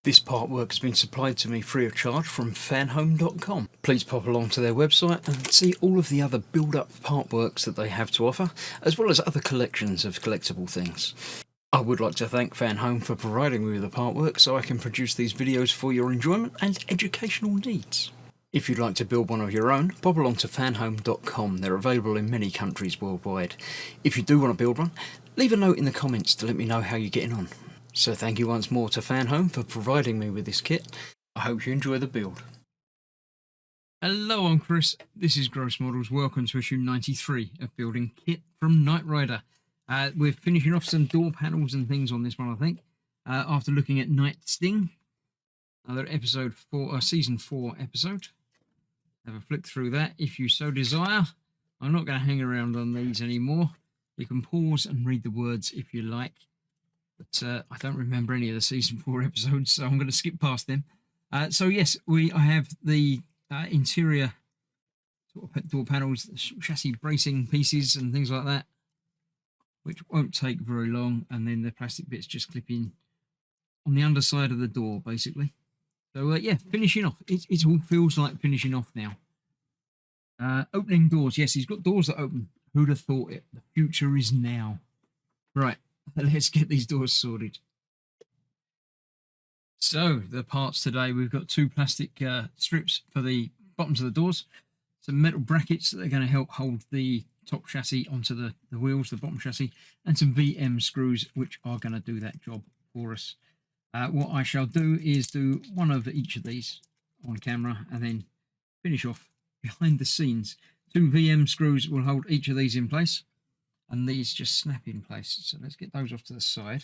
This artwork has been supplied to me free of charge from Fanhome.com. Please pop along to their website and see all of the other build-up artworks that they have to offer, as well as other collections of collectible things. I would like to thank Fanhome for providing me with the artwork so I can produce these videos for your enjoyment and educational needs. If you'd like to build one of your own, pop along to fanhome.com. They're available in many countries worldwide. If you do want to build one, leave a note in the comments to let me know how you're getting on. So thank you once more to Fanhome for providing me with this kit. I hope you enjoy the build. Hello, I'm Chris. This is Gross Models. Welcome to issue 93 of Building Kit from Knight Rider. We're finishing off some door panels and things on this one, I think, after looking at Night Sting, another episode 4, season 4 episode. Have a flick through that if you so desire. I'm not going to hang around on these anymore. You can pause and read the words if you like. But I don't remember any of the season 4 episodes, so I'm going to skip past them. So yes, I have the interior sort of door panels, chassis bracing pieces and things like that, which won't take very long, and then the plastic bits just clip in on the underside of the door, basically. So yeah, finishing off. It all feels like finishing off now. Opening doors. Yes, he's got doors that open. Who'd have thought it? The future is now. Right. Let's get these doors sorted. So the parts today, we've got 2 plastic strips for the bottoms of the doors, some metal brackets that are going to help hold the top chassis onto the wheels, the bottom chassis, and some VM screws which are going to do that job for us. What I shall do is do one of each of these on camera and then finish off behind the scenes. 2 VM screws will hold each of these in place, and these just snap in place. So let's get those off to the side.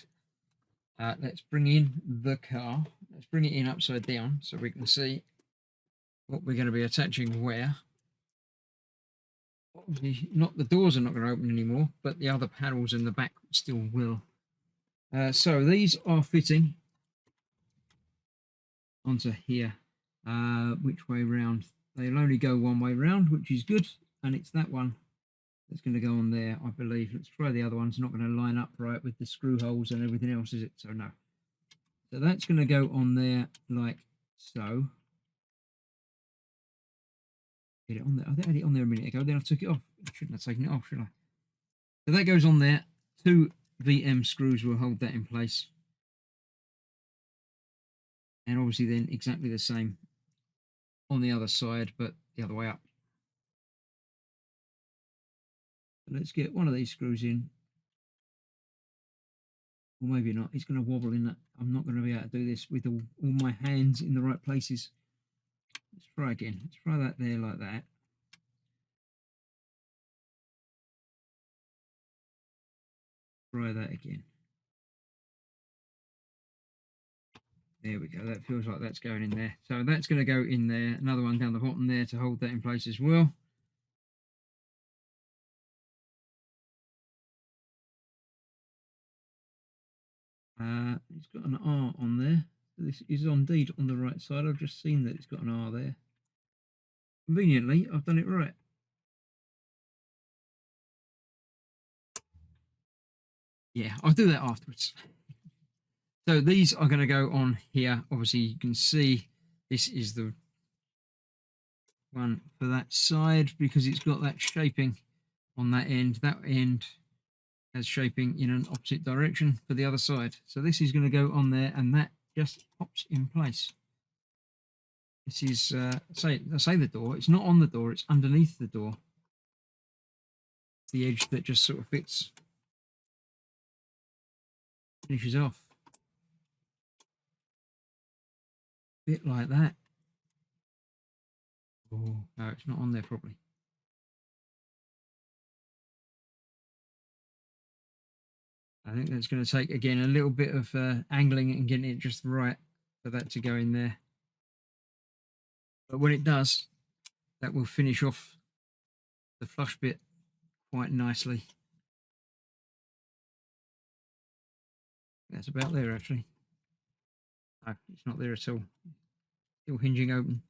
Let's bring in the car. Let's bring it in upside down so we can see what we're going to be attaching where. Obviously, not the doors are not going to open anymore, but the other panels in the back still will. So these are fitting onto here. Which way round? They'll only go one way round, which is good, and it's that one that's going to go on there, I believe. Let's try the other one. It's not going to line up right with the screw holes and everything else, is it? So no. So that's going to go on there like so. Get it on there. I think I had it on there a minute ago. Then I took it off. I shouldn't have taken it off, should I? So that goes on there. 2 VM screws will hold that in place. And obviously then exactly the same on the other side, but the other way up. Let's get one of these screws in. Or maybe not. It's going to wobble in that. I'm not going to be able to do this with all my hands in the right places. Let's try again. Let's try that there like that. Try that again. There we go. That feels like that's going in there. So that's going to go in there. Another one down the bottom there to hold that in place as well. It's got an R on there. This is indeed on the right side. I've just seen that it's got an R there. Conveniently, I've done it right. Yeah, I'll do that afterwards. So these are going to go on here. Obviously, you can see this is the one for that side because it's got that shaping on that end. That end has shaping in an opposite direction for the other side. So this is going to go on there, and that just pops in place. This is, I say the door. It's not on the door. It's underneath the door. It's the edge that just sort of finishes off. A bit like that. Oh, no, it's not on there properly. I think that's going to take, again, a little bit of angling and getting it just right for that to go in there. But when it does, that will finish off the flush bit quite nicely. That's about there, actually. No, it's not there at all. Still hinging open.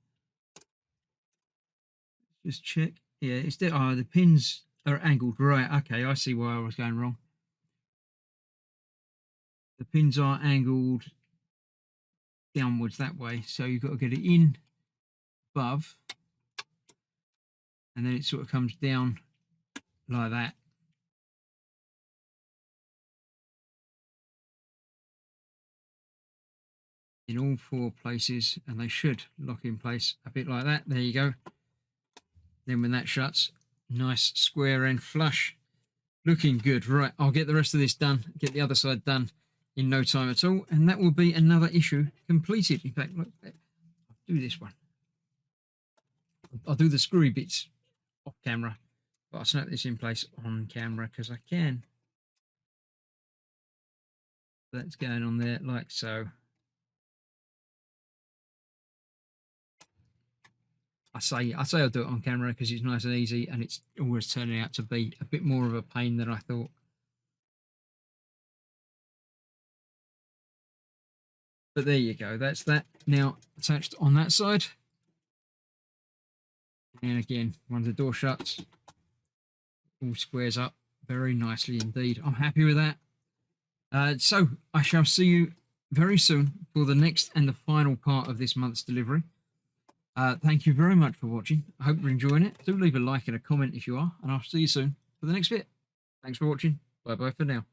Just check. Yeah, it's there. Oh, the pins are angled. Right, okay, I see why I was going wrong. The pins are angled downwards that way. So you've got to get it in above, and then it sort of comes down like that. In all 4 places, and they should lock in place a bit like that. There you go. Then when that shuts, nice square end flush. Looking good. Right, I'll get the rest of this done, get the other side done in no time at all, and that will be another issue completed. In fact, look, I'll do this one. I'll do the screwy bits off camera, but I'll snap this in place on camera because I can. That's going on there like so. I say I'll do it on camera because it's nice and easy, and it's always turning out to be a bit more of a pain than I thought. But there you go. That's that now attached on that side. And again, when the door shuts, all squares up very nicely indeed. I'm happy with that. So I shall see you very soon for the next and the final part of this month's delivery. Thank you very much for watching. I hope you're enjoying it. Do leave a like and a comment if you are, and I'll see you soon for the next bit. Thanks for watching. Bye bye for now.